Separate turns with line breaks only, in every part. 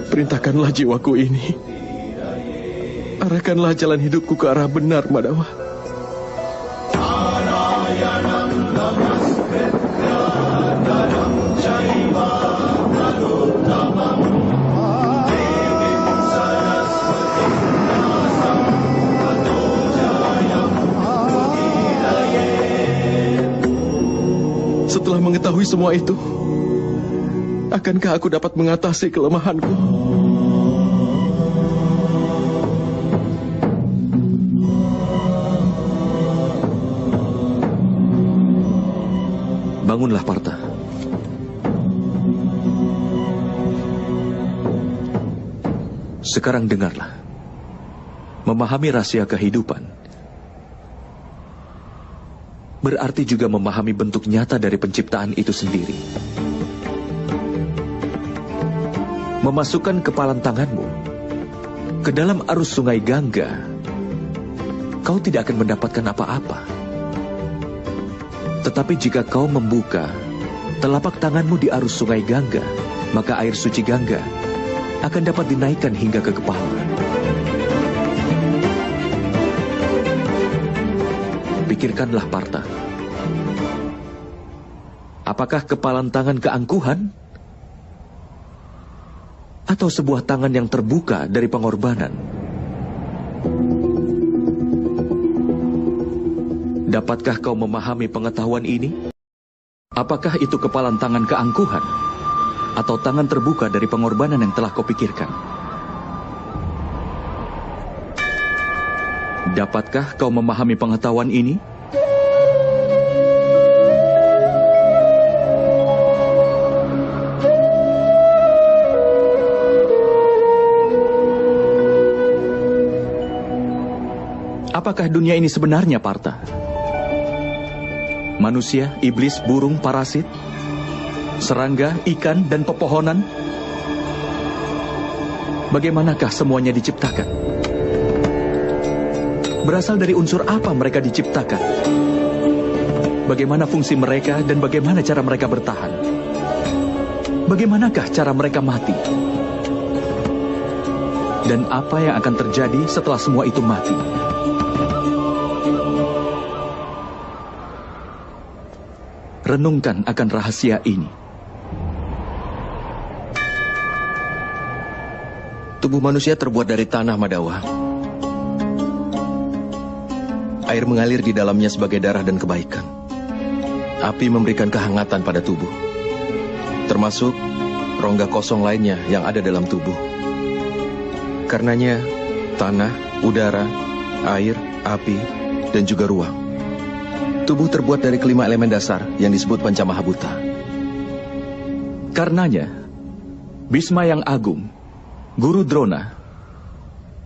Perintahkanlah jiwaku ini. Arahkanlah jalan hidupku ke arah benar, Madawa. Setelah mengetahui semua itu, akankah aku dapat mengatasi kelemahanku?
Bangunlah, Partha. Sekarang dengarlah. Memahami rahasia kehidupan berarti juga memahami bentuk nyata dari penciptaan itu sendiri. Memasukkan kepalan tanganmu ke dalam arus sungai Gangga, kau tidak akan mendapatkan apa-apa. Tetapi jika kau membuka telapak tanganmu di arus sungai Gangga, maka air suci Gangga akan dapat dinaikkan hingga ke kepala. Pikirkanlah, Partha. Apakah kepalan tangan keangkuhan? Atau sebuah tangan yang terbuka dari pengorbanan? Dapatkah kau memahami pengetahuan ini? Apakah itu kepalan tangan keangkuhan? Atau tangan terbuka dari pengorbanan yang telah kau pikirkan? Dapatkah kau memahami pengetahuan ini? Apakah dunia ini sebenarnya, Partha? Manusia, iblis, burung, parasit, serangga, ikan, dan pepohonan? Bagaimanakah semuanya diciptakan? Berasal dari unsur apa mereka diciptakan? Bagaimana fungsi mereka dan bagaimana cara mereka bertahan? Bagaimanakah cara mereka mati? Dan apa yang akan terjadi setelah semua itu mati? Renungkan akan rahasia ini.
Tubuh manusia terbuat dari tanah, Madawa. Air mengalir di dalamnya sebagai darah dan kebaikan. Api memberikan kehangatan pada tubuh, termasuk rongga kosong lainnya yang ada dalam tubuh. Karenanya, tanah, udara, air, api, dan juga ruang. Tubuh terbuat dari kelima elemen dasar yang disebut Pancamahabhuta.
Karenanya, Bhisma yang agung, Guru Drona,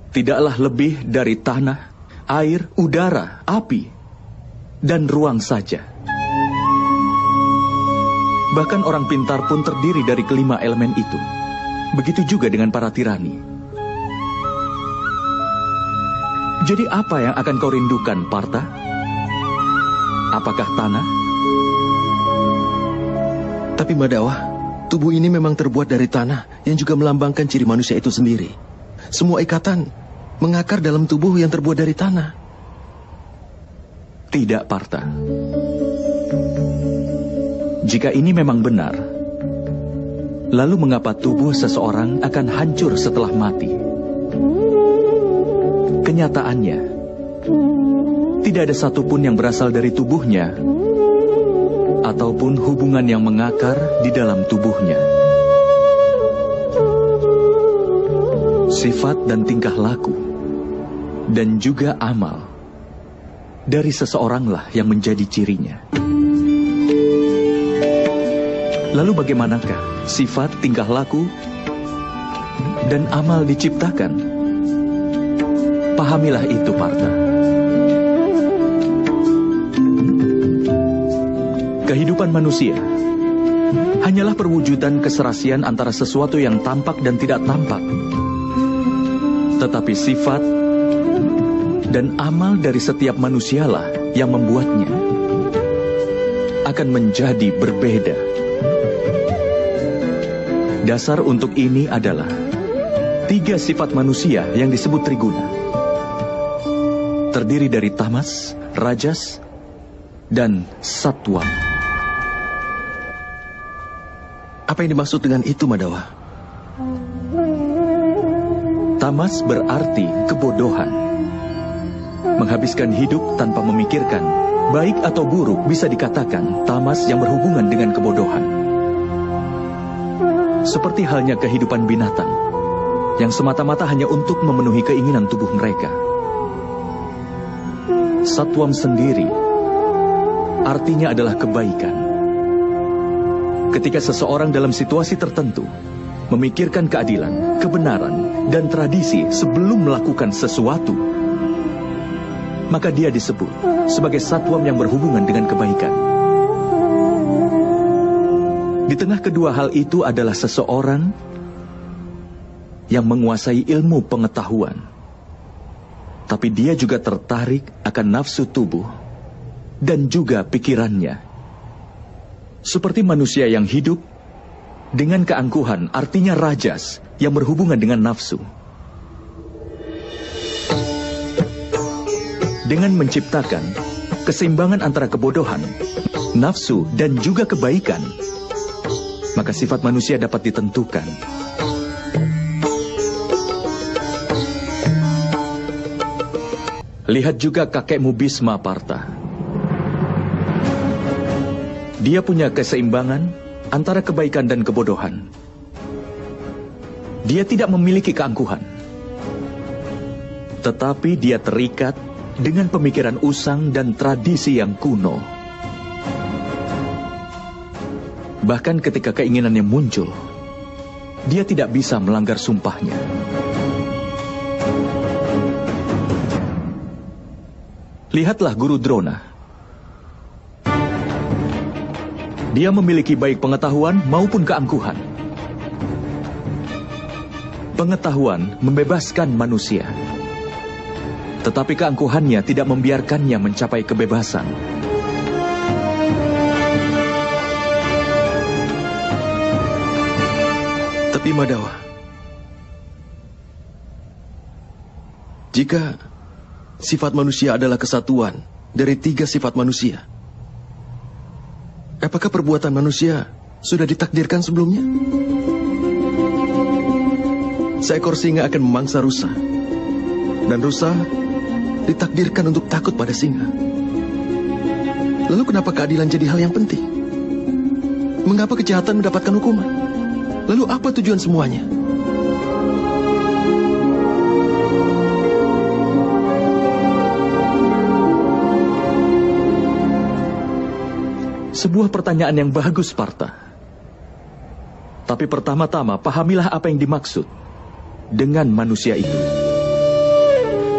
tidaklah lebih dari tanah, air, udara, api, dan ruang saja. Bahkan orang pintar pun terdiri dari kelima elemen itu. Begitu juga dengan para tirani. Jadi apa yang akan kau rindukan, Partha? Apakah tanah?
Tapi Madawa, tubuh ini memang terbuat dari tanah yang juga melambangkan ciri manusia itu sendiri. Semua ikatan mengakar dalam tubuh yang terbuat dari tanah.
Tidak, Partha. Jika ini memang benar, lalu mengapa tubuh seseorang akan hancur setelah mati? Kenyataannya, tidak ada satupun yang berasal dari tubuhnya ataupun hubungan yang mengakar di dalam tubuhnya. Sifat dan tingkah laku dan juga amal dari seseoranglah yang menjadi cirinya. Lalu bagaimanakah sifat, tingkah laku, dan amal diciptakan? Pahamilah itu, Partha. Kehidupan manusia hanyalah perwujudan keserasian antara sesuatu yang tampak dan tidak tampak. Tetapi sifat dan amal dari setiap manusialah yang membuatnya akan menjadi berbeda. Dasar untuk ini adalah 3 sifat manusia yang disebut triguna. Terdiri dari tamas, rajas, dan satwam.
Apa yang dimaksud dengan itu, Madawa?
Tamas berarti kebodohan. Menghabiskan hidup tanpa memikirkan, baik atau buruk bisa dikatakan tamas yang berhubungan dengan kebodohan. Seperti halnya kehidupan binatang, yang semata-mata hanya untuk memenuhi keinginan tubuh mereka. Satwam sendiri artinya adalah kebaikan. Ketika seseorang dalam situasi tertentu memikirkan keadilan, kebenaran, dan tradisi sebelum melakukan sesuatu, maka dia disebut sebagai satwam yang berhubungan dengan kebaikan. Di tengah kedua hal itu adalah seseorang yang menguasai ilmu pengetahuan, tapi dia juga tertarik akan nafsu tubuh dan juga pikirannya. Seperti manusia yang hidup dengan keangkuhan, artinya rajas yang berhubungan dengan nafsu. Dengan menciptakan keseimbangan antara kebodohan, nafsu, dan juga kebaikan, maka sifat manusia dapat ditentukan. Lihat juga kakekmu Bisma, Partha. Dia punya keseimbangan antara kebaikan dan kebodohan. Dia tidak memiliki keangkuhan, tetapi dia terikat dengan pemikiran usang dan tradisi yang kuno. Bahkan ketika keinginannya muncul, dia tidak bisa melanggar sumpahnya. Lihatlah Guru Drona. Dia memiliki baik pengetahuan maupun keangkuhan. Pengetahuan membebaskan manusia, tetapi keangkuhannya tidak membiarkannya mencapai kebebasan.
Tapi Madawa, jika sifat manusia adalah kesatuan dari 3 sifat manusia, apakah perbuatan manusia sudah ditakdirkan sebelumnya? Seekor singa akan memangsa rusa, dan rusa ditakdirkan untuk takut pada singa. Lalu kenapa keadilan jadi hal yang penting? Mengapa kejahatan mendapatkan hukuman? Lalu apa tujuan semuanya?
Sebuah pertanyaan yang bagus, Partha. Tapi pertama-tama, pahamilah apa yang dimaksud dengan manusia itu.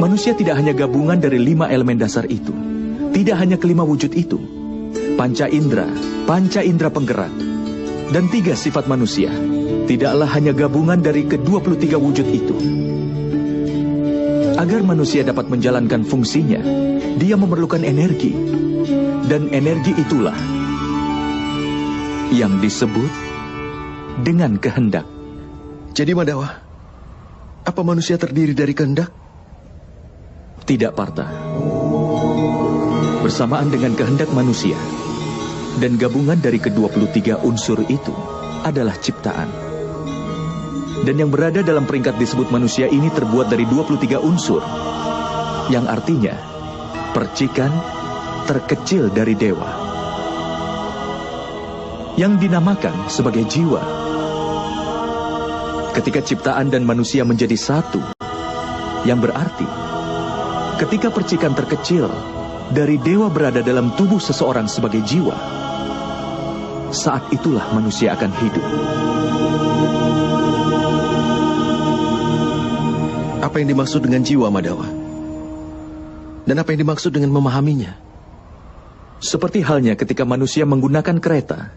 Manusia tidak hanya gabungan dari 5 elemen dasar itu. Tidak hanya kelima wujud itu. Panca indera penggerak, dan 3 sifat manusia. Tidaklah hanya gabungan dari ke-23 wujud itu. Agar manusia dapat menjalankan fungsinya, dia memerlukan energi. Dan energi itulah yang disebut dengan kehendak.
Jadi Madawa, apa manusia terdiri dari kehendak?
Tidak, Partha. Bersamaan dengan kehendak manusia dan gabungan dari ke-23 unsur itu adalah ciptaan. Dan yang berada dalam peringkat disebut manusia ini terbuat dari 23 unsur, yang artinya percikan terkecil dari dewa, yang dinamakan sebagai jiwa. Ketika ciptaan dan manusia menjadi satu, yang berarti ketika percikan terkecil dari dewa berada dalam tubuh seseorang sebagai jiwa, saat itulah manusia akan hidup.
Apa yang dimaksud dengan jiwa, Madawa? Dan apa yang dimaksud dengan memahaminya?
Seperti halnya ketika manusia menggunakan kereta.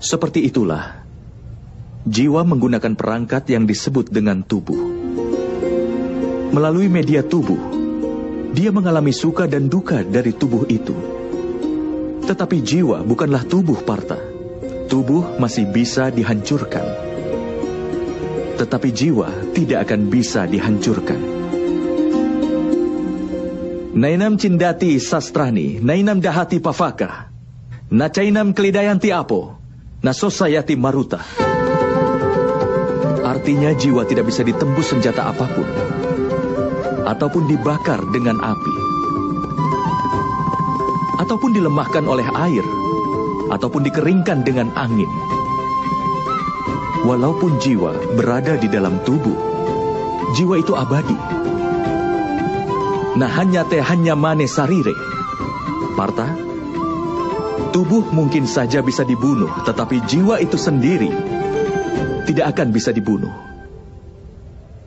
Seperti itulah jiwa menggunakan perangkat yang disebut dengan tubuh. Melalui media tubuh, dia mengalami suka dan duka dari tubuh itu. Tetapi jiwa bukanlah tubuh, Partha. tubuh masih bisa dihancurkan, tetapi jiwa tidak akan bisa dihancurkan. Nainam cindati sastrani, nainam dahati pavaka, nacainam kelidayanti apo, nasosayati maruta. Artinya jiwa tidak bisa ditembus senjata apapun, ataupun dibakar dengan api, ataupun dilemahkan oleh air, ataupun dikeringkan dengan angin. Walaupun jiwa berada di dalam tubuh, jiwa itu abadi. Nah hanya mane sarire. Parta, tubuh mungkin saja bisa dibunuh, tetapi jiwa itu sendiri tidak akan bisa dibunuh.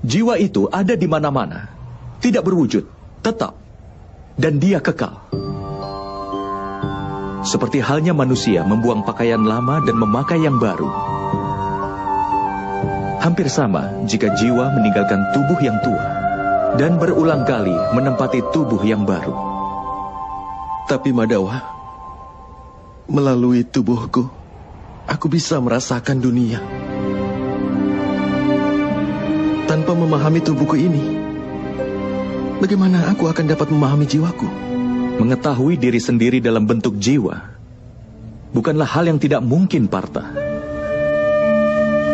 Jiwa itu ada di mana-mana, tidak berwujud, tetap, dan dia kekal. Seperti halnya manusia membuang pakaian lama dan memakai yang baru. Hampir sama jika jiwa meninggalkan tubuh yang tua dan berulang kali menempati tubuh yang baru.
Tapi Madawa, melalui tubuhku, aku bisa merasakan dunia. Tanpa memahami tubuhku ini, bagaimana aku akan dapat memahami jiwaku?
Mengetahui diri sendiri dalam bentuk jiwa bukanlah hal yang tidak mungkin, Parta.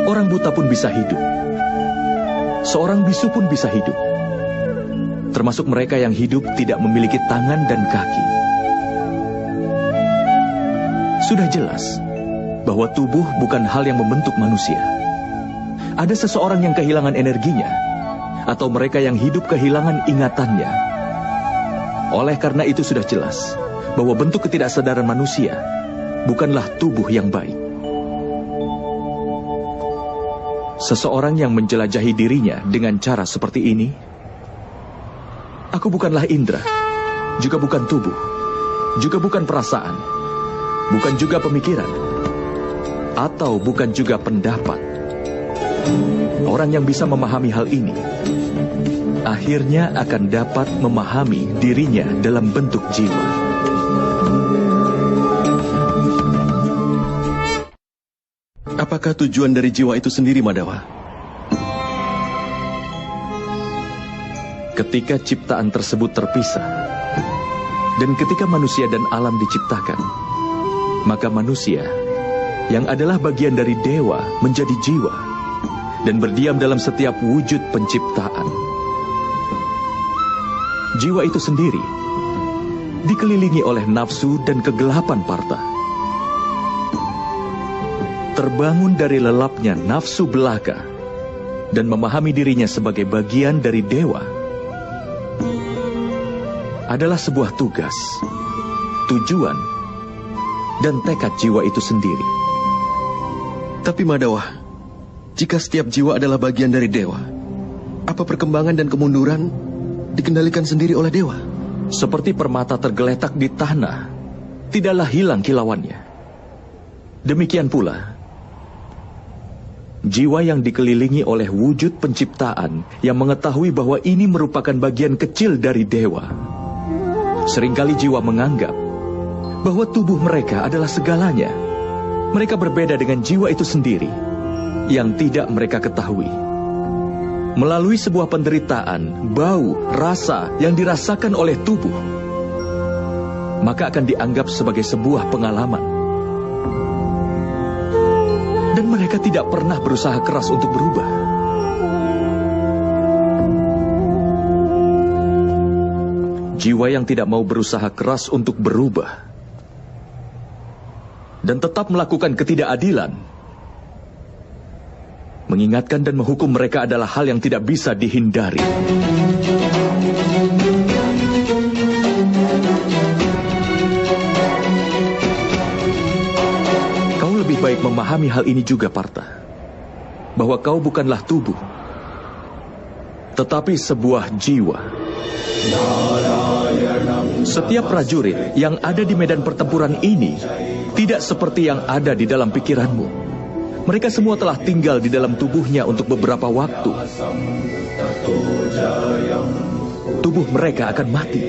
Orang buta pun bisa hidup. Seorang bisu pun bisa hidup. Termasuk mereka yang hidup tidak memiliki tangan dan kaki. Sudah jelas bahwa tubuh bukan hal yang membentuk manusia. Ada seseorang yang kehilangan energinya, atau mereka yang hidup kehilangan ingatannya. Oleh karena itu sudah jelas bahwa bentuk ketidaksadaran manusia bukanlah tubuh yang baik. Seseorang yang menjelajahi dirinya dengan cara seperti ini, aku bukanlah indera, juga bukan tubuh, juga bukan perasaan, bukan juga pemikiran, atau bukan juga pendapat. Orang yang bisa memahami hal ini, akhirnya akan dapat memahami dirinya dalam bentuk jiwa.
Apakah tujuan dari jiwa itu sendiri, Madawa?
Ketika ciptaan tersebut terpisah, dan ketika manusia dan alam diciptakan, maka manusia, yang adalah bagian dari dewa, menjadi jiwa, dan berdiam dalam setiap wujud penciptaan. Jiwa itu sendiri dikelilingi oleh nafsu dan kegelapan, Parta. Terbangun dari lelapnya nafsu belaka dan memahami dirinya sebagai bagian dari dewa adalah sebuah tugas, tujuan, dan tekad jiwa itu sendiri.
Tapi Madawa, jika setiap jiwa adalah bagian dari dewa, apa perkembangan dan kemunduran dikendalikan sendiri oleh dewa?
Seperti permata tergeletak di tanah, tidaklah hilang kilauannya. Demikian pula, jiwa yang dikelilingi oleh wujud penciptaan yang mengetahui bahwa ini merupakan bagian kecil dari dewa. Seringkali jiwa menganggap bahwa tubuh mereka adalah segalanya. Mereka berbeda dengan jiwa itu sendiri yang tidak mereka ketahui. Melalui sebuah penderitaan, bau, rasa yang dirasakan oleh tubuh, maka akan dianggap sebagai sebuah pengalaman. Dan mereka tidak pernah berusaha keras untuk berubah. Jiwa yang tidak mau berusaha keras untuk berubah dan tetap melakukan ketidakadilan, mengingatkan dan menghukum mereka adalah hal yang tidak bisa dihindari. Kau lebih baik memahami hal ini juga, Parta, bahwa kau bukanlah tubuh, tetapi sebuah jiwa. Setiap prajurit yang ada di medan pertempuran ini tidak seperti yang ada di dalam pikiranmu. Mereka semua telah tinggal di dalam tubuhnya untuk beberapa waktu. Tubuh mereka akan mati,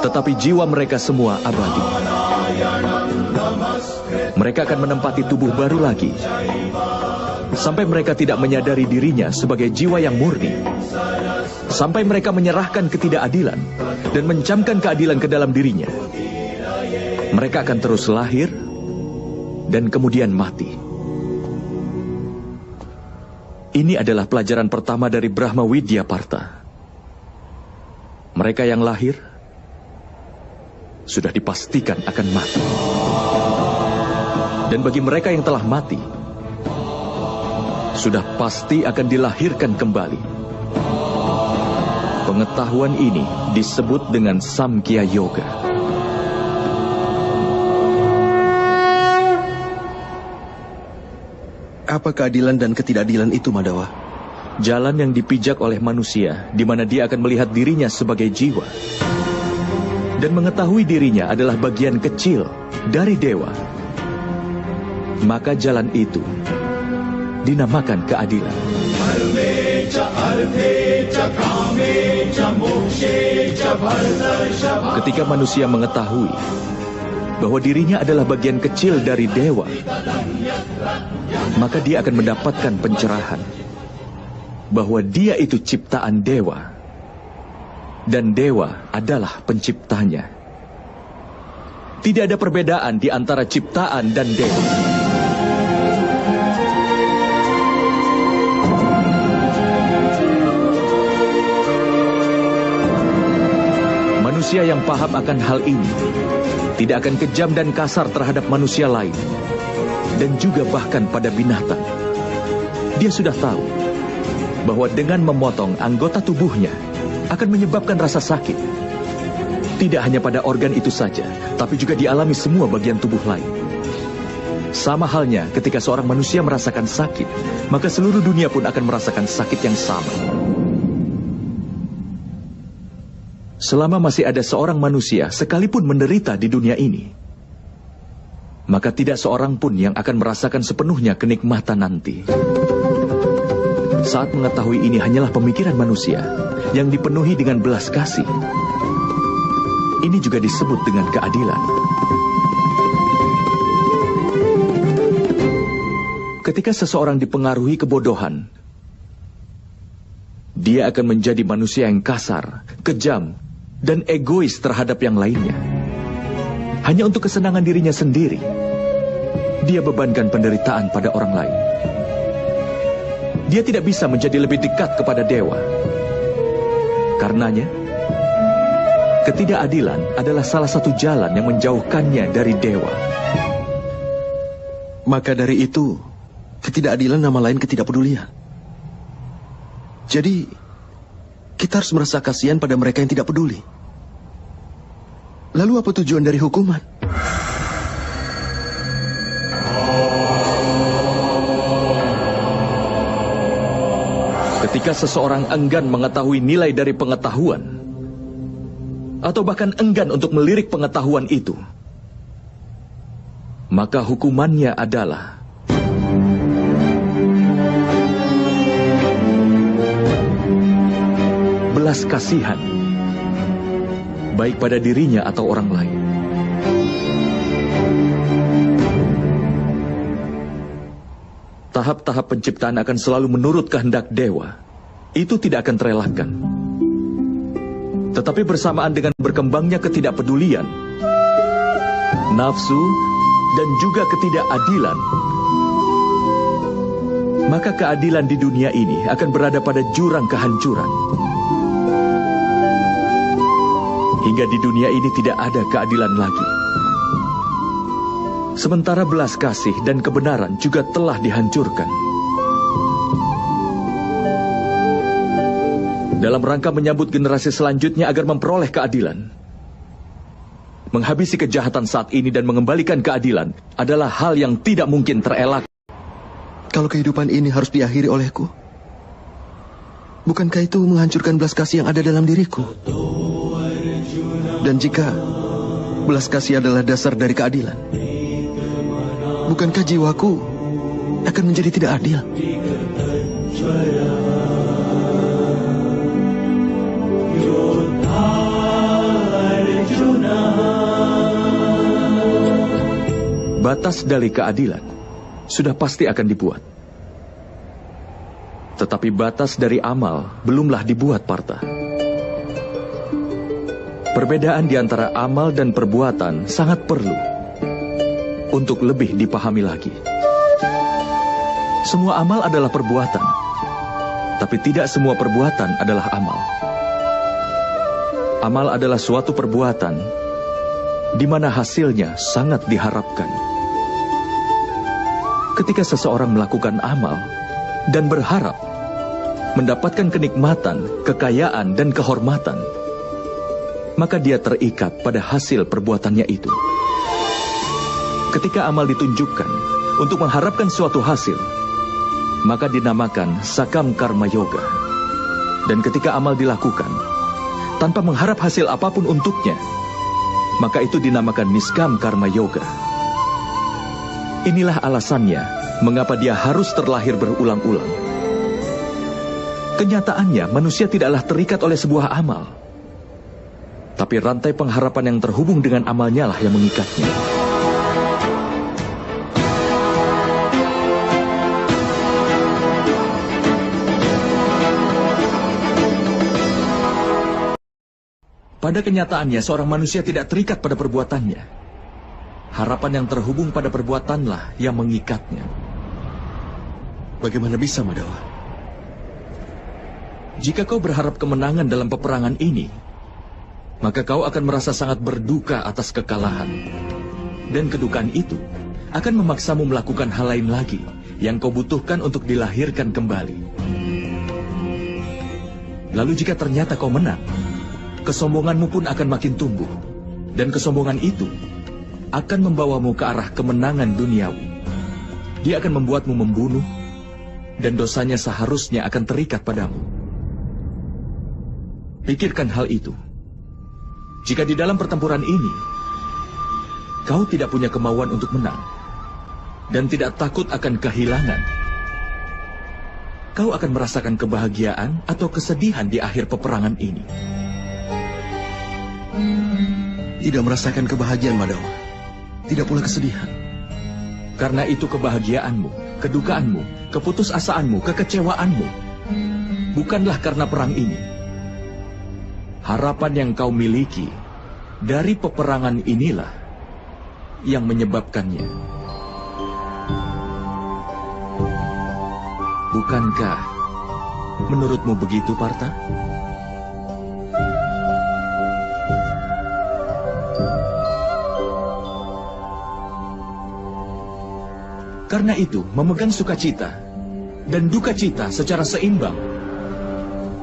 tetapi jiwa mereka semua abadi. mereka akan menempati tubuh baru lagi. Sampai mereka tidak menyadari dirinya sebagai jiwa yang murni. Sampai mereka menyerahkan ketidakadilan dan mencamkan keadilan ke dalam dirinya. Mereka akan terus lahir dan kemudian mati. Ini adalah pelajaran pertama dari Brahma Widya Partha. Mereka yang lahir sudah dipastikan akan mati. Dan bagi mereka yang telah mati, sudah pasti akan dilahirkan kembali. Pengetahuan ini disebut dengan Samkhya Yoga.
Apa keadilan dan ketidakadilan itu, Madawa?
Jalan yang dipijak oleh manusia, di mana dia akan melihat dirinya sebagai jiwa. Dan mengetahui dirinya adalah bagian kecil dari dewa. Maka jalan itu dinamakan keadilan. Ketika manusia mengetahui bahwa dirinya adalah bagian kecil dari dewa, maka dia akan mendapatkan pencerahan bahwa dia itu ciptaan dewa dan dewa adalah penciptanya. Tidak ada perbedaan di antara ciptaan dan dewa. Manusia yang paham akan hal ini tidak akan kejam dan kasar terhadap manusia lain, dan juga bahkan pada binatang. Dia sudah tahu bahwa dengan memotong anggota tubuhnya akan menyebabkan rasa sakit. Tidak hanya pada organ itu saja, tapi juga dialami semua bagian tubuh lain. Sama halnya ketika seorang manusia merasakan sakit, maka seluruh dunia pun akan merasakan sakit yang sama. Selama masih ada seorang manusia sekalipun menderita di dunia ini, maka tidak seorang pun yang akan merasakan sepenuhnya kenikmatan nanti. Saat mengetahui ini hanyalah pemikiran manusia yang dipenuhi dengan belas kasih. Ini juga disebut dengan keadilan. Ketika seseorang dipengaruhi kebodohan, dia akan menjadi manusia yang kasar, kejam, dan egois terhadap yang lainnya. Hanya untuk kesenangan dirinya sendiri, dia bebankan penderitaan pada orang lain. Dia tidak bisa menjadi lebih dekat kepada dewa. Karenanya, ketidakadilan adalah salah satu jalan yang menjauhkannya dari dewa.
Maka dari itu, ketidakadilan nama lain ketidakpedulian. Jadi, kita harus merasa kasihan pada mereka yang tidak peduli. Lalu apa tujuan dari hukuman?
Ketika seseorang enggan mengetahui nilai dari pengetahuan, atau bahkan enggan untuk melirik pengetahuan itu, maka hukumannya adalah belas kasihan, baik pada dirinya atau orang lain. Tahap-tahap penciptaan akan selalu menurut kehendak dewa. Itu tidak akan terelakkan. Tetapi bersamaan dengan berkembangnya ketidakpedulian, nafsu, dan juga ketidakadilan, maka keadilan di dunia ini akan berada pada jurang kehancuran. Hingga di dunia ini tidak ada keadilan lagi. Sementara belas kasih dan kebenaran juga telah dihancurkan. Dalam rangka menyambut generasi selanjutnya agar memperoleh keadilan, menghabisi kejahatan saat ini dan mengembalikan keadilan adalah hal yang tidak mungkin terelak.
Kalau kehidupan ini harus diakhiri olehku, bukankah itu menghancurkan belas kasih yang ada dalam diriku? Dan jika belas kasih adalah dasar dari keadilan, bukankah jiwaku akan menjadi tidak adil?
batas dari keadilan sudah pasti akan dibuat. Tetapi batas dari amal belumlah dibuat, Partha. Perbedaan di antara amal dan perbuatan sangat perlu untuk lebih dipahami lagi. Semua amal adalah perbuatan, tapi tidak semua perbuatan adalah amal. Amal adalah suatu perbuatan di mana hasilnya sangat diharapkan. Ketika seseorang melakukan amal dan berharap mendapatkan kenikmatan, kekayaan, dan kehormatan, maka dia terikat pada hasil perbuatannya itu. Ketika amal ditunjukkan untuk mengharapkan suatu hasil, maka dinamakan sakam karma yoga. Dan ketika amal dilakukan tanpa mengharap hasil apapun untuknya, maka itu dinamakan niskam karma yoga. Inilah alasannya mengapa dia harus terlahir berulang-ulang. Kenyataannya, manusia tidaklah terikat oleh sebuah amal, tapi rantai pengharapan yang terhubung dengan amalnya lah yang mengikatnya. Pada kenyataannya, seorang manusia tidak terikat pada perbuatannya. Harapan yang terhubung pada perbuatanlah yang mengikatnya.
Bagaimana bisa, Madhawa?
Jika kau berharap kemenangan dalam peperangan ini, maka kau akan merasa sangat berduka atas kekalahan. Dan kedukaan itu akan memaksamu melakukan hal lain lagi yang kau butuhkan untuk dilahirkan kembali. Lalu jika ternyata kau menang, kesombonganmu pun akan makin tumbuh. Dan kesombongan itu akan membawamu ke arah kemenangan duniawi. Dia akan membuatmu membunuh, dan dosanya seharusnya akan terikat padamu. Pikirkan hal itu. Jika di dalam pertempuran ini, kau tidak punya kemauan untuk menang, dan tidak takut akan kehilangan, kau akan merasakan kebahagiaan atau kesedihan di akhir peperangan ini.
Tidak merasakan kebahagiaan, Madhawa. Tidak pula kesedihan.
Karena itu kebahagiaanmu, kedukaanmu, keputusasaanmu, kekecewaanmu bukanlah karena perang ini. Harapan yang kau miliki dari peperangan inilah yang menyebabkannya. Bukankah menurutmu begitu, Partha? Karena itu, memegang sukacita dan duka cita secara seimbang,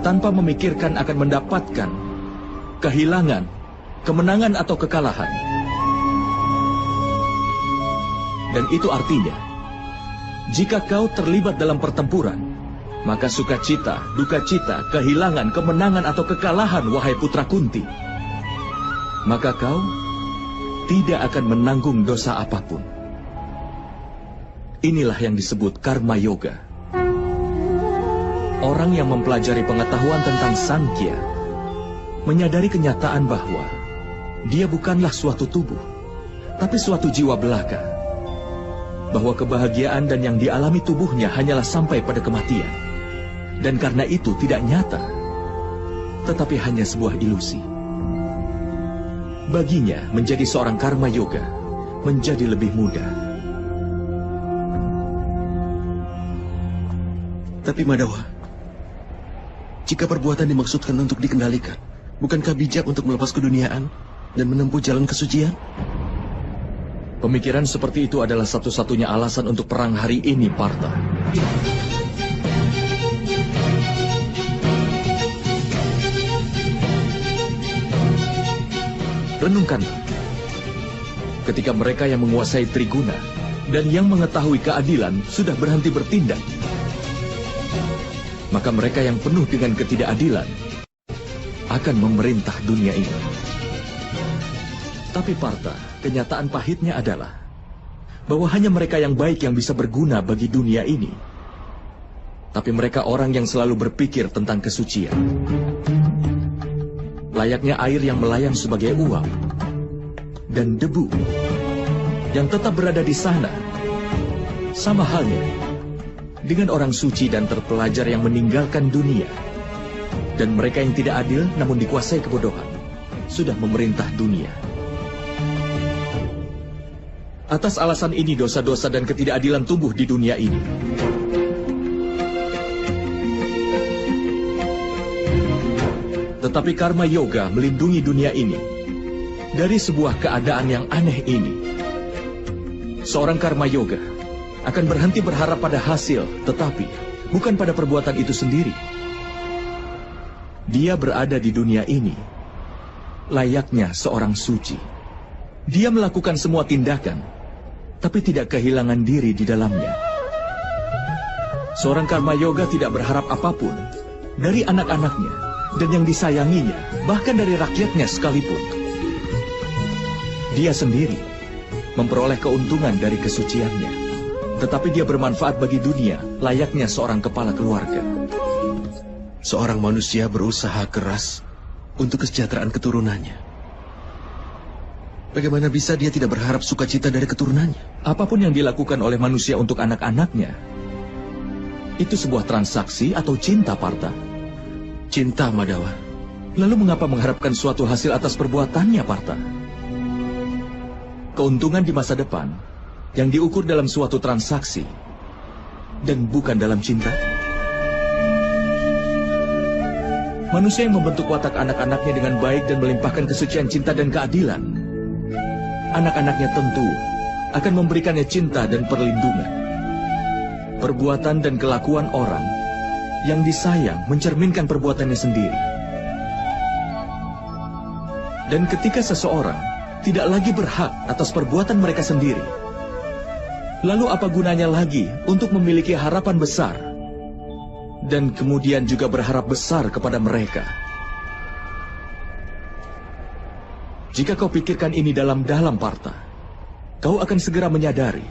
tanpa memikirkan akan mendapatkan kehilangan, kemenangan atau kekalahan. Dan itu artinya, jika kau terlibat dalam pertempuran, maka sukacita, duka cita, kehilangan, kemenangan atau kekalahan, wahai putra Kunti, maka kau tidak akan menanggung dosa apapun. Inilah yang disebut karma yoga. Orang yang mempelajari pengetahuan tentang Sankhya menyadari kenyataan bahwa dia bukanlah suatu tubuh, tapi suatu jiwa belaka. Bahwa kebahagiaan dan yang dialami tubuhnya hanyalah sampai pada kematian. Dan karena itu tidak nyata, tetapi hanya sebuah ilusi. Baginya, menjadi seorang karma yoga menjadi lebih mudah.
Tapi Madhawa, jika perbuatan dimaksudkan untuk dikendalikan, bukankah bijak untuk melepas keduniaan dan menempuh jalan kesucian?
Pemikiran seperti itu adalah satu-satunya alasan untuk perang hari ini, Partha. Renungkanlah. Ketika mereka yang menguasai Triguna dan yang mengetahui keadilan sudah berhenti bertindak, maka mereka yang penuh dengan ketidakadilan akan memerintah dunia ini. Tapi Partha, kenyataan pahitnya adalah bahwa hanya mereka yang baik yang bisa berguna bagi dunia ini. Tapi mereka orang yang selalu berpikir tentang kesucian. Layaknya air yang melayang sebagai uap dan debu yang tetap berada di sana. Sama halnya dengan orang suci dan terpelajar yang meninggalkan dunia. Dan mereka yang tidak adil namun dikuasai kebodohan sudah memerintah dunia. Atas alasan ini dosa-dosa dan ketidakadilan tumbuh di dunia ini. Tetapi karma yoga melindungi dunia ini dari sebuah keadaan yang aneh ini. Seorang karma yoga akan berhenti berharap pada hasil, tetapi bukan pada perbuatan itu sendiri. Dia berada di dunia ini layaknya seorang suci. Dia melakukan semua tindakan, tapi tidak kehilangan diri di dalamnya. Seorang karma yoga tidak berharap apapun dari anak-anaknya dan yang disayanginya, bahkan dari rakyatnya sekalipun. Dia sendiri memperoleh keuntungan dari kesuciannya, tetapi dia bermanfaat bagi dunia layaknya seorang kepala keluarga.
Seorang manusia berusaha keras untuk kesejahteraan keturunannya. Bagaimana bisa dia tidak berharap sukacita dari keturunannya?
Apapun yang dilakukan oleh manusia untuk anak-anaknya, itu sebuah transaksi atau cinta, Partha.
Cinta, Madawa.
Lalu mengapa mengharapkan suatu hasil atas perbuatannya, Partha? Keuntungan di masa depan yang diukur dalam suatu transaksi dan bukan dalam cinta. Manusia yang membentuk watak anak-anaknya dengan baik dan melimpahkan kesucian cinta dan keadilan, anak-anaknya tentu akan memberikannya cinta dan perlindungan. Perbuatan dan kelakuan orang yang disayang mencerminkan perbuatannya sendiri. Dan ketika seseorang tidak lagi berhak atas perbuatan mereka sendiri, lalu apa gunanya lagi untuk memiliki harapan besar dan kemudian juga berharap besar kepada mereka? Jika kau pikirkan ini dalam-dalam, Partha, kau akan segera menyadari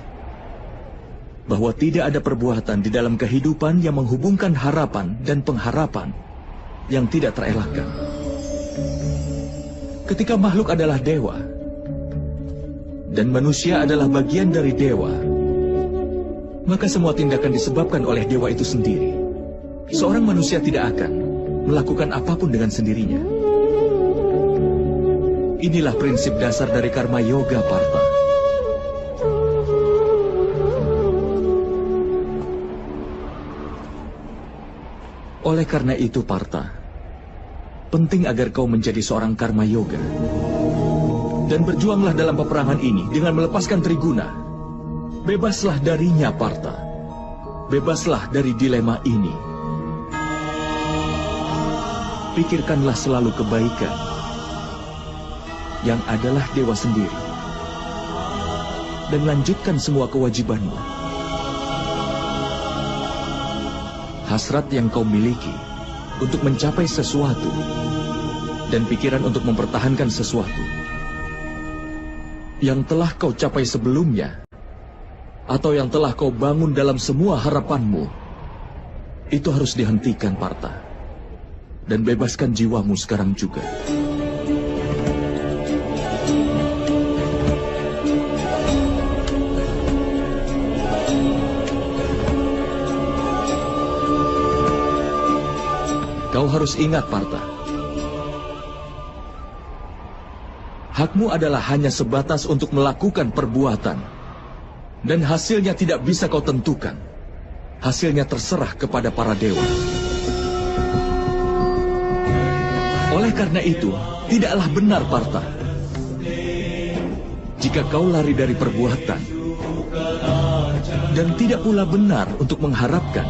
bahwa tidak ada perbuatan di dalam kehidupan yang menghubungkan harapan dan pengharapan yang tidak terelakkan. Ketika makhluk adalah dewa, dan manusia adalah bagian dari dewa, maka semua tindakan disebabkan oleh dewa itu sendiri. Seorang manusia tidak akan melakukan apapun dengan sendirinya. Inilah prinsip dasar dari karma yoga, Partha. Oleh karena itu, Partha, penting agar kau menjadi seorang karma yoga. Dan berjuanglah dalam peperangan ini dengan melepaskan Triguna. Bebaslah darinya, Partha. Bebaslah dari dilema ini. Pikirkanlah selalu kebaikan yang adalah dewa sendiri. Dan lanjutkan semua kewajibanmu. Hasrat yang kau miliki untuk mencapai sesuatu dan pikiran untuk mempertahankan sesuatu yang telah kau capai sebelumnya atau yang telah kau bangun dalam semua harapanmu, itu harus dihentikan, Partha, dan bebaskan jiwamu sekarang juga. Kau harus ingat, Partha, hakmu adalah hanya sebatas untuk melakukan perbuatan, dan hasilnya tidak bisa kau tentukan. Hasilnya terserah kepada para dewa. Oleh karena itu, tidaklah benar, Partha, jika kau lari dari perbuatan, dan tidak pula benar untuk mengharapkan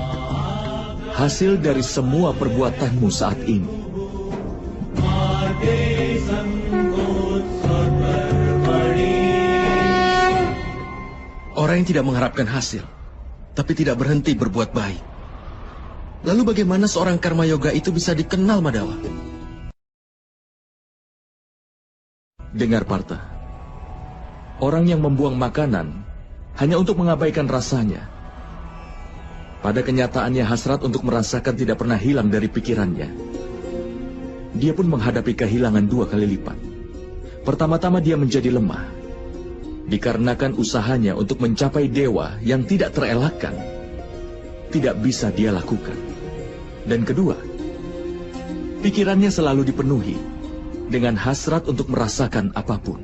hasil dari semua perbuatanmu saat ini.
Orang yang tidak mengharapkan hasil, tapi tidak berhenti berbuat baik. Lalu bagaimana seorang karma yoga itu bisa dikenal, Madawa?
Dengar, Partha. Orang yang membuang makanan hanya untuk mengabaikan rasanya, pada kenyataannya hasrat untuk merasakan tidak pernah hilang dari pikirannya. Dia pun menghadapi kehilangan 2 kali lipat. Pertama-tama dia menjadi lemah. Dikarenakan usahanya untuk mencapai dewa yang tidak terelakkan, tidak bisa dia lakukan. Dan kedua, pikirannya selalu dipenuhi dengan hasrat untuk merasakan apapun.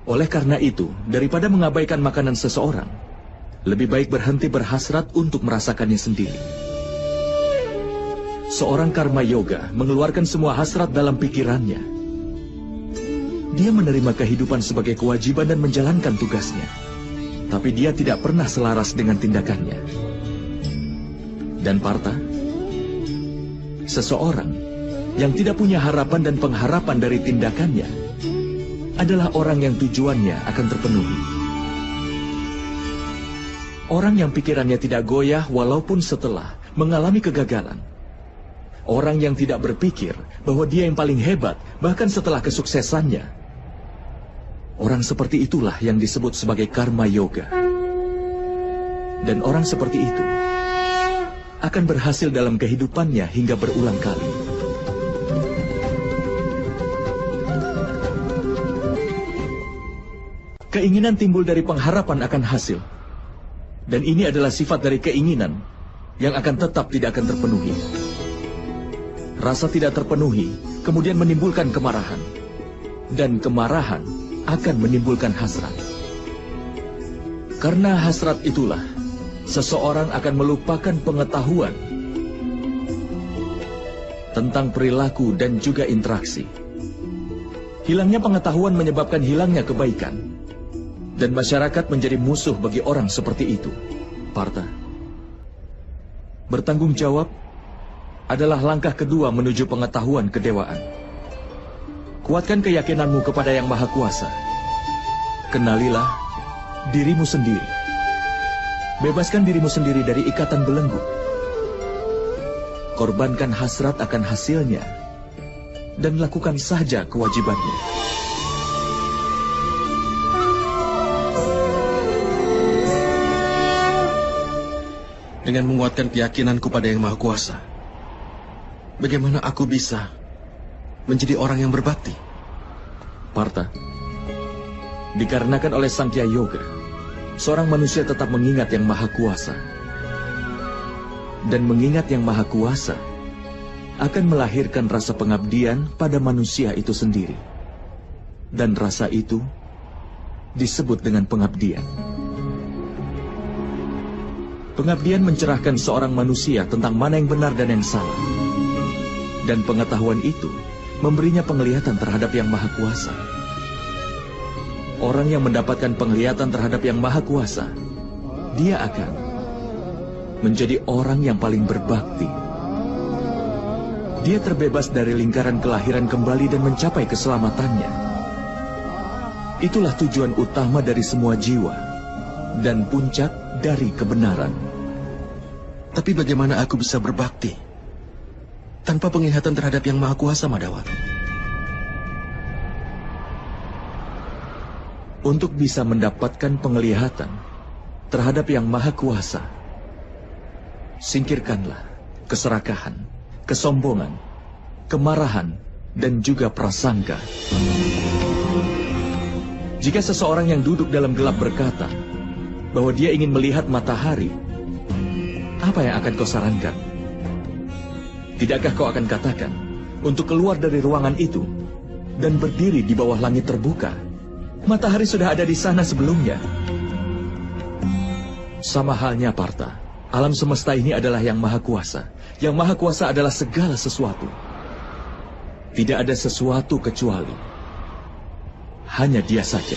Oleh karena itu, daripada mengabaikan makanan seseorang, lebih baik berhenti berhasrat untuk merasakannya sendiri. Seorang karma yoga mengeluarkan semua hasrat dalam pikirannya. Dia menerima kehidupan sebagai kewajiban dan menjalankan tugasnya. Tapi dia tidak pernah selaras dengan tindakannya. Dan Partha, seseorang yang tidak punya harapan dan pengharapan dari tindakannya adalah orang yang tujuannya akan terpenuhi. Orang yang pikirannya tidak goyah walaupun setelah mengalami kegagalan. Orang yang tidak berpikir bahwa dia yang paling hebat bahkan setelah kesuksesannya. Orang seperti itulah yang disebut sebagai karma yoga. Dan orang seperti itu akan berhasil dalam kehidupannya hingga berulang kali. Keinginan timbul dari pengharapan akan hasil. Dan ini adalah sifat dari keinginan yang akan tetap tidak akan terpenuhi. Rasa tidak terpenuhi kemudian menimbulkan kemarahan. Dan kemarahan akan menimbulkan hasrat. Karena hasrat itulah, seseorang akan melupakan pengetahuan tentang perilaku dan juga interaksi. Hilangnya pengetahuan menyebabkan hilangnya kebaikan. Dan masyarakat menjadi musuh bagi orang seperti itu. Partha, bertanggung jawab adalah langkah kedua menuju pengetahuan kedewaan. Kuatkan keyakinanmu kepada Yang Maha Kuasa. Kenalilah dirimu sendiri. Bebaskan dirimu sendiri dari ikatan belenggu. Korbankan hasrat akan hasilnya. Dan lakukan saja kewajibannya.
Dengan menguatkan keyakinanku pada Yang Maha Kuasa, bagaimana aku bisa menjadi orang yang berbakti?
Partha, dikarenakan oleh Sankhya Yoga, seorang manusia tetap mengingat Yang Maha Kuasa. Dan mengingat Yang Maha Kuasa akan melahirkan rasa pengabdian pada manusia itu sendiri. Dan rasa itu disebut dengan pengabdian. Pengabdian mencerahkan seorang manusia tentang mana yang benar dan yang salah. Dan pengetahuan itu memberinya penglihatan terhadap Yang Maha Kuasa. Orang yang mendapatkan penglihatan terhadap Yang Maha Kuasa, dia akan menjadi orang yang paling berbakti. Dia terbebas dari lingkaran kelahiran kembali dan mencapai keselamatannya. Itulah tujuan utama dari semua jiwa dan puncak dari kebenaran.
Tapi bagaimana aku bisa berbakti tanpa penglihatan terhadap Yang Maha Kuasa, Madhawa?
Untuk bisa mendapatkan penglihatan terhadap Yang Maha Kuasa, singkirkanlah keserakahan, kesombongan, kemarahan, dan juga prasangka. Jika seseorang yang duduk dalam gelap berkata bahwa dia ingin melihat matahari, apa yang akan kau sarankan? Tidakkah kau akan katakan untuk keluar dari ruangan itu dan berdiri di bawah langit terbuka? Matahari sudah ada di sana sebelumnya. Sama halnya Partha, alam semesta ini adalah Yang Maha Kuasa. Yang Maha Kuasa adalah segala sesuatu. Tidak ada sesuatu kecuali hanya Dia saja.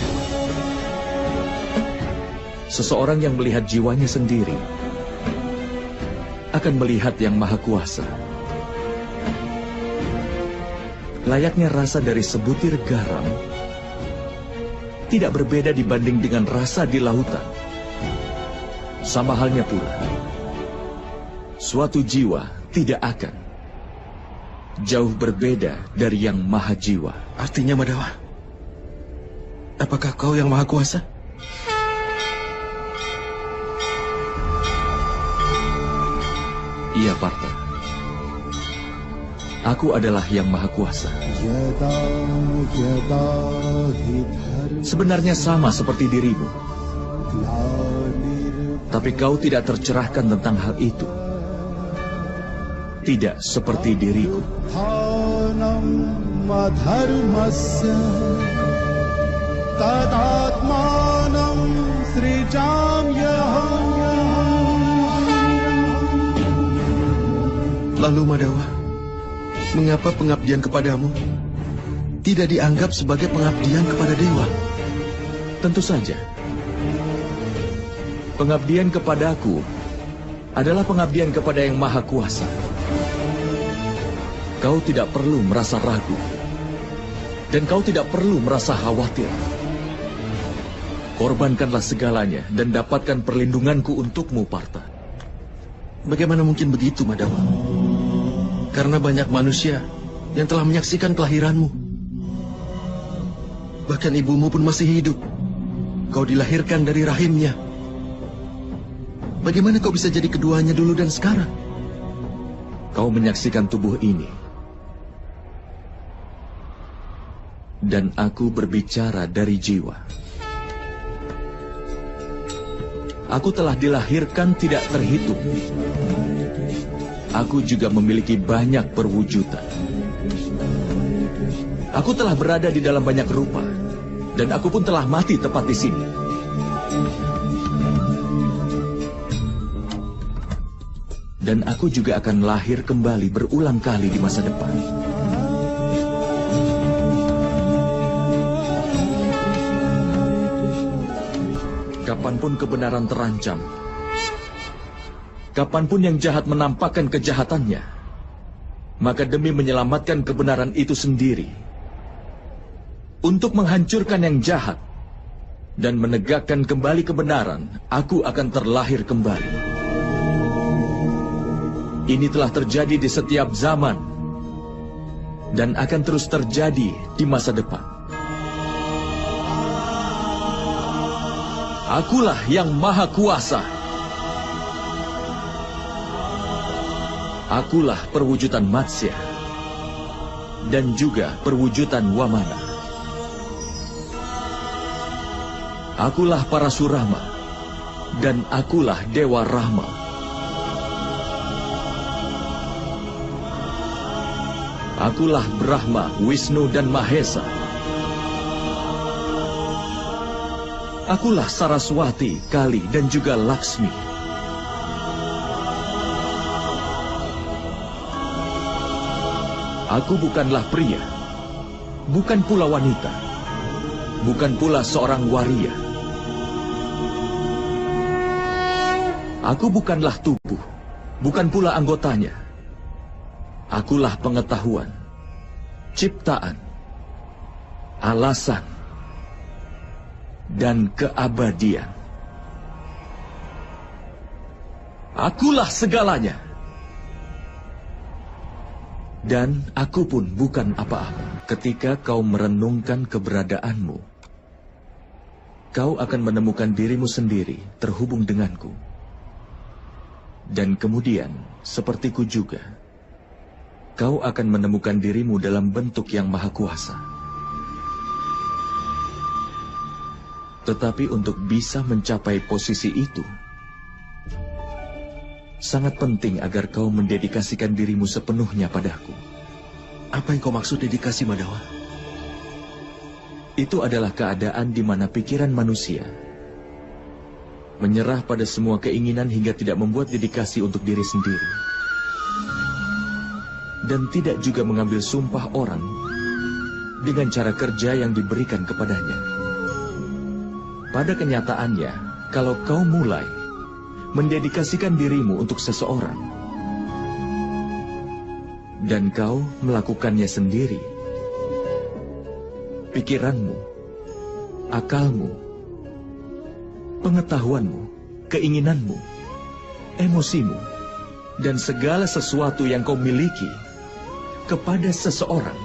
Seseorang yang melihat jiwanya sendiri akan melihat Yang Maha Kuasa. Layaknya rasa dari sebutir garam tidak berbeda dibanding dengan rasa di lautan. Sama halnya pula, suatu jiwa tidak akan jauh berbeda dari Yang Maha Jiwa.
Artinya, Madhawa, apakah kau Yang Maha Kuasa?
Iya, Partha. Aku adalah yang Maha Kuasa. Sebenarnya sama seperti dirimu. Tapi kau tidak tercerahkan tentang hal itu. Tidak seperti diriku.
Lalu Madawa, mengapa pengabdian kepadamu tidak dianggap sebagai pengabdian kepada dewa?
Tentu saja. Pengabdian kepadaku adalah pengabdian kepada yang Maha Kuasa. Kau tidak perlu merasa ragu. Dan kau tidak perlu merasa khawatir. Korbankanlah segalanya dan dapatkan perlindunganku untukmu, Partha.
Bagaimana mungkin begitu, Madawa? Karena banyak manusia yang telah menyaksikan kelahiranmu. Bahkan ibumu pun masih hidup. Kau dilahirkan dari rahimnya. Bagaimana kau bisa jadi keduanya dulu dan sekarang?
Kau menyaksikan tubuh ini. Dan aku berbicara dari jiwa. Aku telah dilahirkan tidak terhitung. Aku juga memiliki banyak perwujudan. Aku telah berada di dalam banyak rupa. Dan aku pun telah mati tepat di sini. Dan aku juga akan lahir kembali berulang kali di masa depan. Kapanpun kebenaran terancam, kapanpun yang jahat menampakkan kejahatannya, maka demi menyelamatkan kebenaran itu sendiri, untuk menghancurkan yang jahat dan menegakkan kembali kebenaran, aku akan terlahir kembali. Ini telah terjadi di setiap zaman dan akan terus terjadi di masa depan. Akulah yang Maha Kuasa. Akulah perwujudan Matsya dan juga perwujudan Wamana. Akulah Parasurama dan akulah Dewa Rahma. Akulah Brahma, Wisnu dan Mahesa. Akulah Saraswati, Kali dan juga Laksmi. Aku bukanlah pria, bukan pula wanita, bukan pula seorang waria. Aku bukanlah tubuh, bukan pula anggotanya. Akulah pengetahuan, ciptaan, alasan, dan keabadian. Akulah segalanya. Dan aku pun bukan apa-apa. Ketika kau merenungkan keberadaanmu, kau akan menemukan dirimu sendiri terhubung denganku. Dan kemudian, sepertiku juga, kau akan menemukan dirimu dalam bentuk yang Maha Kuasa. Tetapi untuk bisa mencapai posisi itu, sangat penting agar kau mendedikasikan dirimu sepenuhnya padaku.
Apa yang kau maksud dedikasi, Madawa?
Itu adalah keadaan di mana pikiran manusia menyerah pada semua keinginan hingga tidak membuat dedikasi untuk diri sendiri. Dan tidak juga mengambil sumpah orang dengan cara kerja yang diberikan kepadanya. Pada kenyataannya, kalau kau mulai mendedikasikan dirimu untuk seseorang, dan kau melakukannya sendiri, pikiranmu, akalmu, pengetahuanmu, keinginanmu, emosimu, dan segala sesuatu yang kau miliki kepada seseorang,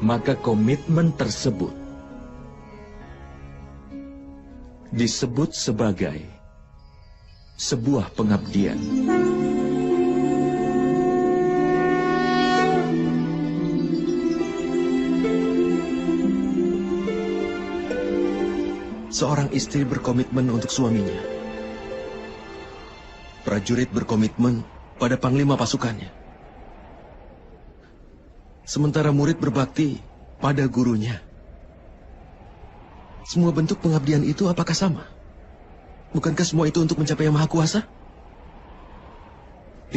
maka komitmen tersebut disebut sebagai sebuah pengabdian.
Seorang istri berkomitmen untuk suaminya. Prajurit berkomitmen pada panglima pasukannya. Sementara murid berbakti pada gurunya. Semua bentuk pengabdian itu apakah sama? Bukankah semua itu untuk mencapai Yang Maha Kuasa?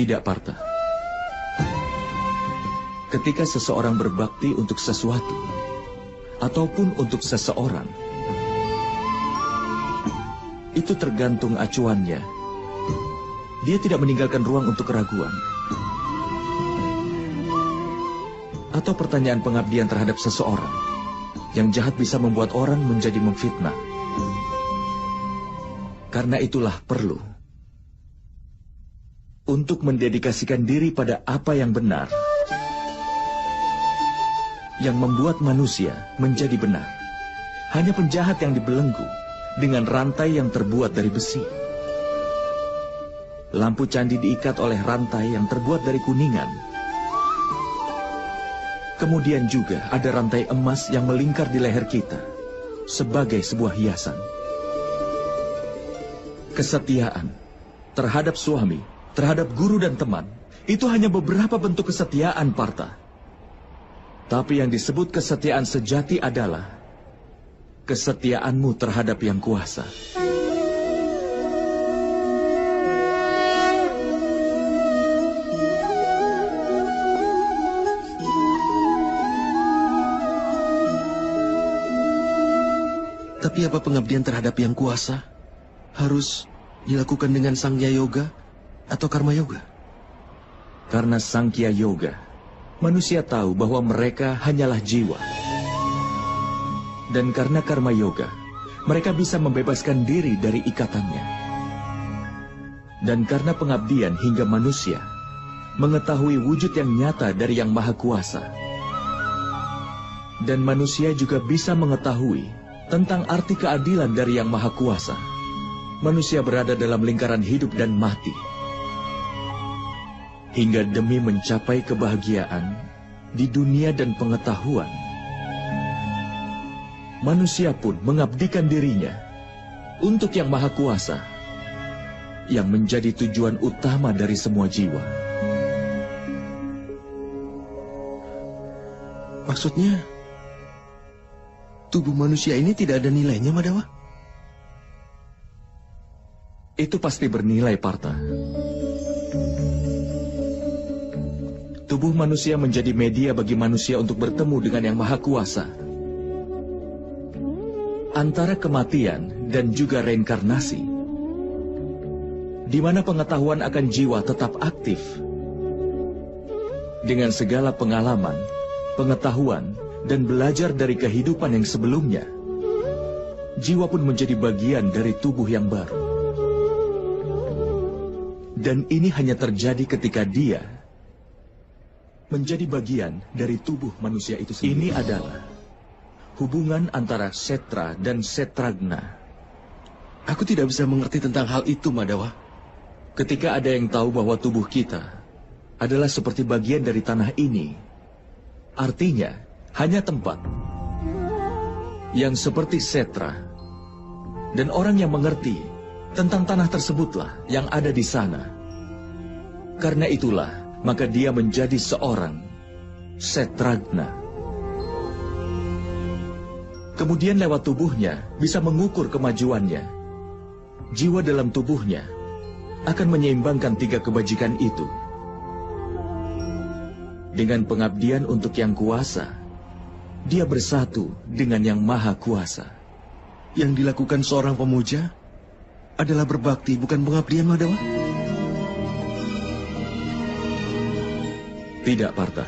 Tidak, Partha. Ketika seseorang berbakti untuk sesuatu, ataupun untuk seseorang, itu tergantung acuannya. Dia tidak meninggalkan ruang untuk keraguan. Atau pertanyaan pengabdian terhadap seseorang, yang jahat bisa membuat orang menjadi memfitnah. Karena itulah perlu untuk mendedikasikan diri pada apa yang benar, yang membuat manusia menjadi benar. Hanya penjahat yang dibelenggu dengan rantai yang terbuat dari besi. Lampu candi diikat oleh rantai yang terbuat dari kuningan. Kemudian juga ada rantai emas yang melingkar di leher kita sebagai sebuah hiasan. Kesetiaan terhadap suami, terhadap guru dan teman, itu hanya beberapa bentuk kesetiaan, Partha. Tapi yang disebut kesetiaan sejati adalah kesetiaanmu terhadap Yang Kuasa.
Tapi apa pengabdian terhadap Yang Kuasa harus dilakukan dengan Sangya Yoga atau Karma Yoga?
Karena Sankhya Yoga, manusia tahu bahwa mereka hanyalah jiwa. Dan karena Karma Yoga, mereka bisa membebaskan diri dari ikatannya. Dan karena pengabdian hingga manusia mengetahui wujud yang nyata dari Yang Maha Kuasa. Dan manusia juga bisa mengetahui tentang arti keadilan dari Yang Maha Kuasa. Manusia berada dalam lingkaran hidup dan mati. Hingga demi mencapai kebahagiaan di dunia dan pengetahuan, manusia pun mengabdikan dirinya untuk Yang Maha Kuasa, yang menjadi tujuan utama dari semua jiwa.
Maksudnya, tubuh manusia ini tidak ada nilainya, Madawa?
Itu pasti bernilai, Partha. Tubuh manusia menjadi media bagi manusia untuk bertemu dengan Yang Maha Kuasa. Antara kematian dan juga reinkarnasi, di mana pengetahuan akan jiwa tetap aktif. Dengan segala pengalaman, pengetahuan, dan belajar dari kehidupan yang sebelumnya, jiwa pun menjadi bagian dari tubuh yang baru. Dan ini hanya terjadi ketika dia menjadi bagian dari tubuh manusia itu sendiri. Ini adalah hubungan antara Setra dan Setragna.
Aku tidak bisa mengerti tentang hal itu, Madawa.
Ketika ada yang tahu bahwa tubuh kita adalah seperti bagian dari tanah ini, artinya hanya tempat yang seperti Setra. Dan orang yang mengerti tentang tanah tersebutlah yang ada di sana. Karena itulah, maka dia menjadi seorang Setragna. Kemudian lewat tubuhnya bisa mengukur kemajuannya. Jiwa dalam tubuhnya akan menyeimbangkan 3 kebajikan itu. Dengan pengabdian untuk Yang Kuasa, dia bersatu dengan Yang Maha Kuasa.
Yang dilakukan seorang pemuja adalah berbakti, bukan pengabdian, Madawa?
Tidak, Partha.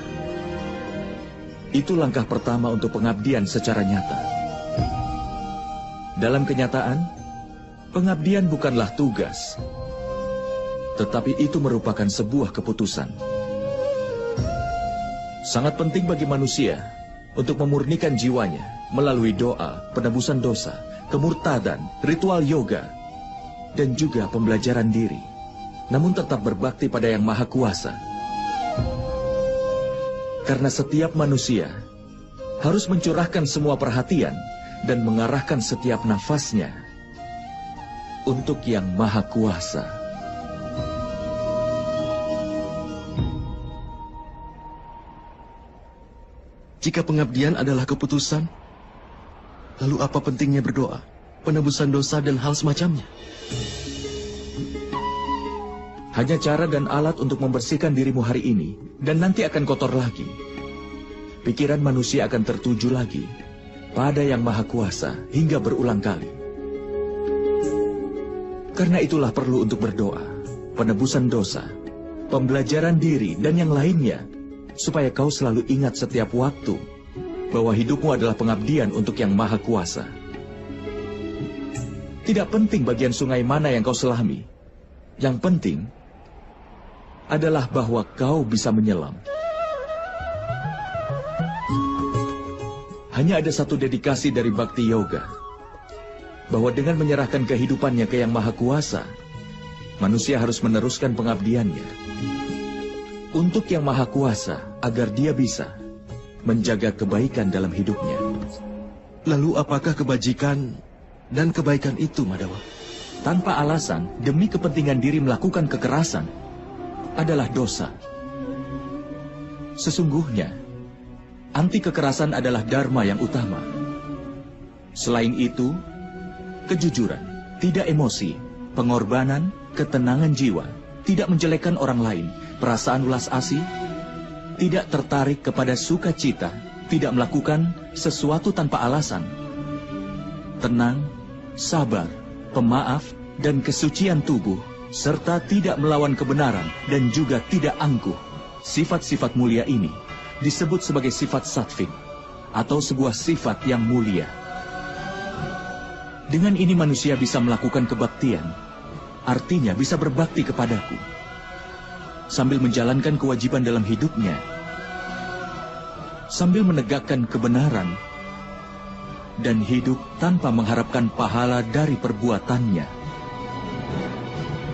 Itu langkah pertama untuk pengabdian secara nyata. Dalam kenyataan, pengabdian bukanlah tugas, tetapi itu merupakan sebuah keputusan. Sangat penting bagi manusia untuk memurnikan jiwanya melalui doa, penebusan dosa, kemurtadan, ritual yoga, dan juga pembelajaran diri, namun tetap berbakti pada Yang Maha Kuasa. Karena setiap manusia harus mencurahkan semua perhatian dan mengarahkan setiap nafasnya untuk Yang Maha Kuasa.
Jika pengabdian adalah keputusan, lalu apa pentingnya berdoa, penebusan dosa, dan hal semacamnya?
Hanya cara dan alat untuk membersihkan dirimu hari ini, dan nanti akan kotor lagi. Pikiran manusia akan tertuju lagi pada Yang Maha Kuasa hingga berulang kali. Karena itulah perlu untuk berdoa, penebusan dosa, pembelajaran diri, dan yang lainnya, supaya kau selalu ingat setiap waktu bahwa hidupmu adalah pengabdian untuk Yang Maha Kuasa. Tidak penting bagian sungai mana yang kau selami. Yang penting adalah bahwa kau bisa menyelam. Hanya ada satu dedikasi dari Bhakti Yoga, bahwa dengan menyerahkan kehidupannya ke Yang Maha Kuasa, manusia harus meneruskan pengabdiannya untuk Yang Maha Kuasa agar dia bisa menjaga kebaikan dalam hidupnya.
Lalu apakah kebajikan dan kebaikan itu, Madhawa?
Tanpa alasan, demi kepentingan diri melakukan kekerasan adalah dosa. Sesungguhnya, anti kekerasan adalah dharma yang utama. Selain itu, kejujuran, tidak emosi, pengorbanan, ketenangan jiwa, tidak menjelekkan orang lain, perasaan ulas asih, tidak tertarik kepada sukacita, tidak melakukan sesuatu tanpa alasan, tenang, sabar, pemaaf, dan kesucian tubuh, serta tidak melawan kebenaran dan juga tidak angkuh. Sifat-sifat mulia ini disebut sebagai sifat sattvik, atau sebuah sifat yang mulia. Dengan ini manusia bisa melakukan kebaktian, artinya bisa berbakti kepadaku, sambil menjalankan kewajiban dalam hidupnya, sambil menegakkan kebenaran, dan hidup tanpa mengharapkan pahala dari perbuatannya.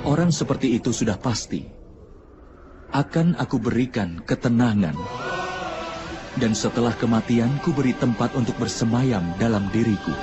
Orang seperti itu sudah pasti akan aku berikan ketenangan, dan setelah kematian ku beri tempat untuk bersemayam dalam diriku.